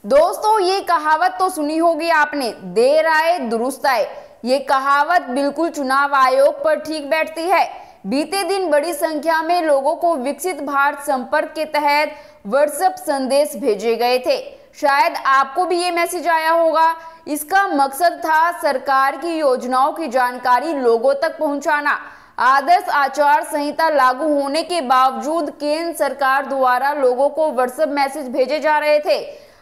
दोस्तों, ये कहावत तो सुनी होगी आपने, देर आए दुरुस्त आए। ये कहावत बिल्कुल चुनाव आयोग पर ठीक बैठती है। बीते दिन बड़ी संख्या में लोगों को विकसित भारत संपर्क के तहत व्हाट्सएप संदेश भेजे गए थे। शायद आपको भी ये मैसेज आया होगा। इसका मकसद था सरकार की योजनाओं की जानकारी लोगों तक पहुंचाना। आदर्श आचार संहिता लागू होने के बावजूद केंद्र सरकार द्वारा लोगों को व्हाट्सएप मैसेज भेजे जा रहे थे।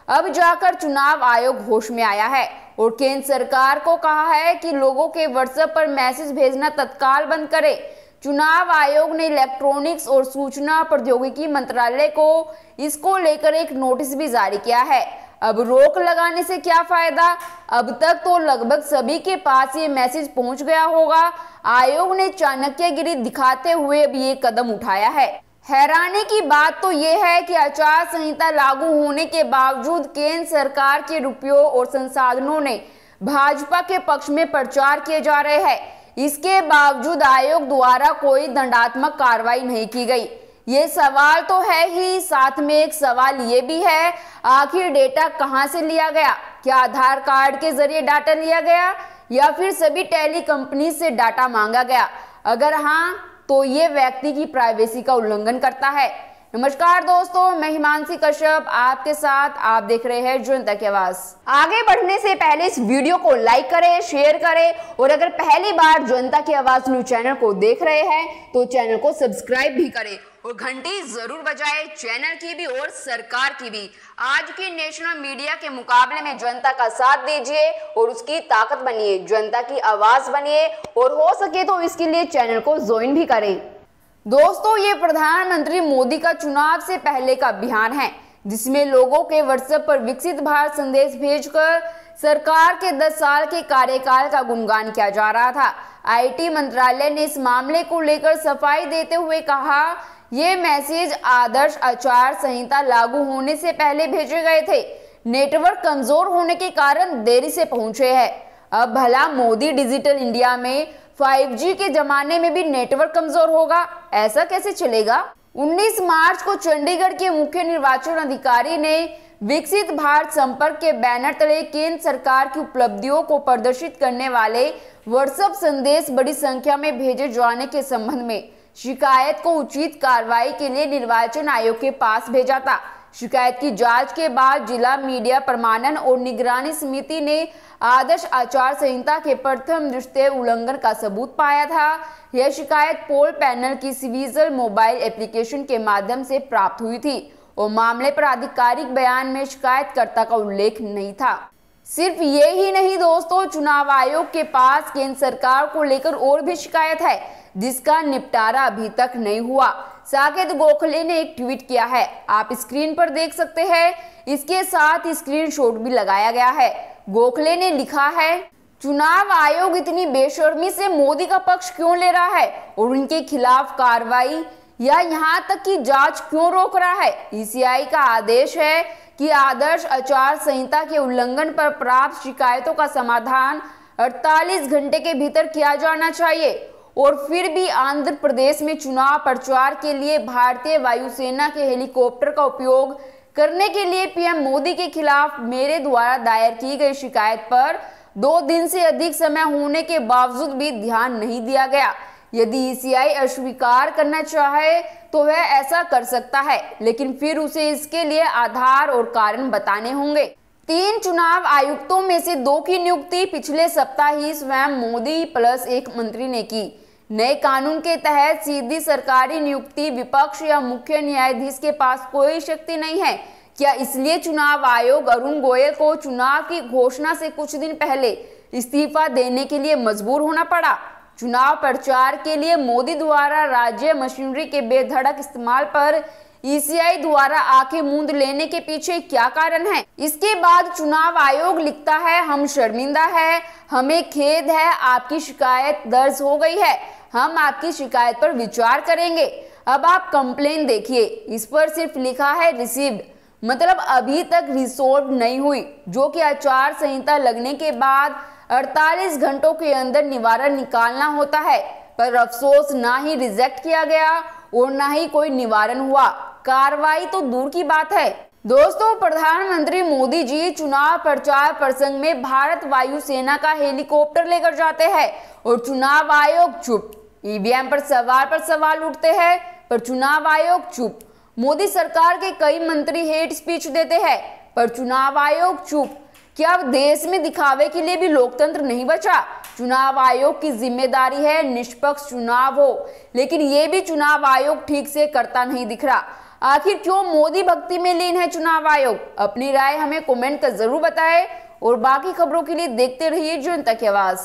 अब जाकर चुनाव आयोग होश में आया है और केंद्र सरकार को कहा है कि लोगों के व्हाट्सएप पर मैसेज भेजना तत्काल बंद करे। चुनाव आयोग ने इलेक्ट्रॉनिक्स और सूचना प्रौद्योगिकी मंत्रालय को इसको लेकर एक नोटिस भी जारी किया है। अब रोक लगाने से क्या फायदा? अब तक तो लगभग सभी के पास ये मैसेज पहुंच गया होगा। आयोग ने चाणक्यगिरी दिखाते हुए अब ये कदम उठाया है। हैरानी की बात तो ये है कि आचार संहिता लागू होने के बावजूद केंद्र सरकार के रुपयों और संसाधनों ने भाजपा के पक्ष में प्रचार किए जा रहे हैं। इसके बावजूद आयोग द्वारा कोई दंडात्मक कार्रवाई नहीं की गई। ये सवाल तो है ही, साथ में एक सवाल ये भी है, आखिर डेटा कहां से लिया गया? क्या आधार कार्ड के जरिए डाटा लिया गया या फिर सभी टेली कंपनी से डाटा मांगा गया? अगर हाँ, तो ये व्यक्ति की प्राइवेसी का उल्लंघन करता है। नमस्कार दोस्तों, मैं हिमांशी कश्यप आपके साथ। आप देख रहे हैं जनता की आवाज। आगे बढ़ने से पहले इस वीडियो को लाइक करें, शेयर करें और अगर पहली बार जनता की आवाज न्यूज चैनल को देख रहे हैं तो चैनल को सब्सक्राइब भी करें और घंटी जरूर बजाएं, चैनल की भी और सरकार की भी। आज की नेशनल मीडिया के मुकाबले में जनता का साथ दीजिए और उसकी ताकत बनिए, जनता की आवाज बनिए और हो सके तो इसके लिए चैनल को ज्वाइन भी करें। दोस्तों, ये प्रधानमंत्री मोदी का चुनाव से पहले का अभियान है जिसमें लोगों के व्हाट्सएप पर विकसित भारत संदेश भेजकर सरकार के 10 साल के कार्यकाल का गुणगान किया जा रहा था। आईटी मंत्रालय ने इस मामले को लेकर सफाई देते हुए कहा, ये मैसेज आदर्श आचार संहिता लागू होने से पहले भेजे गए थे। नेटवर्क कमजोर होने के कारण देरी से पहुंचे हैं। अब भला मोदी डिजिटल इंडिया में 5G के जमाने में भी नेटवर्क कमजोर होगा? ऐसा कैसे चलेगा? 19 मार्च को चंडीगढ़ के मुख्य निर्वाचन अधिकारी ने विकसित भारत संपर्क के बैनर तले केंद्र सरकार की उपलब्धियों को प्रदर्शित करने वाले व्हाट्सएप संदेश बड़ी संख्या में भेजे जाने के संबंध में शिकायत को उचित कार्रवाई के लिए निर्वाचन आयोग के पास भेजा था। शिकायत की जांच के बाद जिला मीडिया प्रमाणन और निगरानी समिति ने आदर्श आचार संहिता के प्रथम दृष्टया उल्लंघन का सबूत पाया था। यह शिकायत पोल पैनल की सिविजिल मोबाइल एप्लीकेशन के माध्यम से प्राप्त हुई थी और मामले पर आधिकारिक बयान में शिकायतकर्ता का उल्लेख नहीं था। सिर्फ ये ही नहीं दोस्तों, चुनाव आयोग के पास केंद्र सरकार को लेकर और भी शिकायत है जिसका निपटारा अभी तक नहीं हुआ। साकेत गोखले ने एक ट्वीट किया है, आप स्क्रीन पर देख सकते हैं। इसके साथ स्क्रीनशॉट भी लगाया गया है। गोखले ने लिखा है, चुनाव आयोग इतनी बेशर्मी से मोदी का पक्ष क्यों ले रहा है और उनके खिलाफ कार्रवाई या यहाँ तक कि जांच क्यों रोक रहा है? ईसीआई का आदेश है कि आदर्श आचार संहिता के उल्लंघन पर प्राप्त शिकायतों का समाधान 48 घंटे के भीतर किया जाना चाहिए। और फिर भी आंध्र प्रदेश में चुनाव प्रचार के लिए भारतीय वायुसेना के हेलीकॉप्टर का उपयोग करने के लिए पीएम मोदी के खिलाफ मेरे द्वारा दायर की गई शिकायत पर 2 दिन से अधिक समय होने के बावजूद भी ध्यान नहीं दिया गया। यदि ईसीआई अस्वीकार करना चाहे तो वह ऐसा कर सकता है, लेकिन फिर उसे इसके लिए आधार और कारण बताने होंगे। 3 चुनाव आयुक्तों में से 2 की नियुक्ति पिछले सप्ताह ही स्वयं मोदी प्लस एक मंत्री ने की। नए कानून के तहत सीधी सरकारी नियुक्ति विपक्ष या मुख्य न्यायाधीश के पास कोई शक्ति नहीं है। क्या इसलिए चुनाव आयोग अरुण गोयल को चुनाव की घोषणा से कुछ दिन पहले इस्तीफा देने के लिए मजबूर होना पड़ा? चुनाव प्रचार के लिए मोदी द्वारा राज्य मशीनरी के बेधड़क इस्तेमाल पर ईसीआई द्वारा आंखें मूंद लेने के पीछे क्या कारण है? इसके बाद चुनाव आयोग लिखता है, हम शर्मिंदा है, हमें खेद है, आपकी शिकायत दर्ज हो गई है, हम आपकी शिकायत पर विचार करेंगे। अब आप कंप्लेन देखिए, इस पर सिर्फ लिखा है रिसीव्ड, मतलब अभी तक रिसोल्व नहीं हुई, जो कि आचार संहिता लगने के बाद 48 घंटों के अंदर निवारण निकालना होता है। पर अफसोस, ना ही रिजेक्ट किया गया और ना ही कोई निवारण हुआ। कार्रवाई तो दूर की बात है। दोस्तों, प्रधानमंत्री मोदी जी चुनाव प्रचार प्रसंग में भारत वायुसेना का हेलीकॉप्टर लेकर जाते हैं और चुनाव आयोग चुप। ईवीएम पर सवाल उठते हैं पर चुनाव आयोग चुप। मोदी सरकार के कई मंत्री हेट स्पीच देते हैं पर चुनाव आयोग चुप। क्या अब देश में दिखावे के लिए भी लोकतंत्र नहीं बचा? चुनाव आयोग की जिम्मेदारी है निष्पक्ष चुनाव हो, लेकिन ये भी चुनाव आयोग ठीक से करता नहीं दिख रहा। आखिर क्यों मोदी भक्ति में लीन है चुनाव आयोग? अपनी राय हमें कमेंट कर जरूर बताएं और बाकी खबरों के लिए देखते रहिए जनता की आवाज।